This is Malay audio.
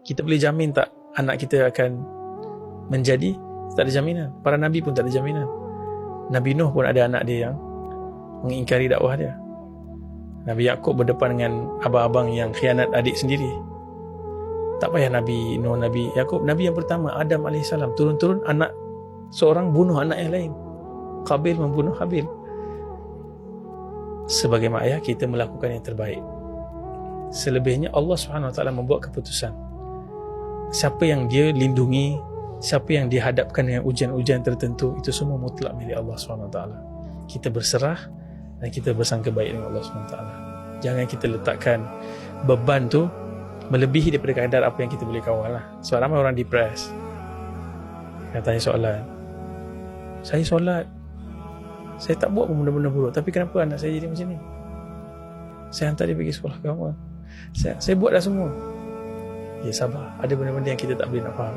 Kita boleh jamin tak anak kita akan menjadi? Tak ada jaminan. Para Nabi pun tak ada jaminan. Nabi Nuh pun ada anak dia yang mengingkari dakwah dia. Nabi Yaakob berdepan dengan abang-abang yang khianat adik sendiri. Tak payah Nabi Nuh, Nabi Yaakob, Nabi yang pertama Adam AS, turun-turun anak seorang bunuh anak yang lain. Qabil membunuh Habil. Sebagai mak ayah, kita melakukan yang terbaik. Selebihnya Allah SWT membuat keputusan. Siapa yang dia lindungi, siapa yang dihadapkan dengan ujian-ujian tertentu, itu semua mutlak milik Allah SWT. Kita berserah dan kita bersangka baik dengan Allah SWT. Jangan kita letakkan beban tu melebihi daripada kadar apa yang kita boleh kawal lah. Sebab ramai orang depres. Dia tanya soalan, saya solat, saya tak buat pun benda-benda buruk, tapi kenapa anak saya jadi macam ni? Saya hantar dia pergi sekolah agama, saya buat dah semua. Ya, sabar, ada benda-benda yang kita tak boleh nak faham.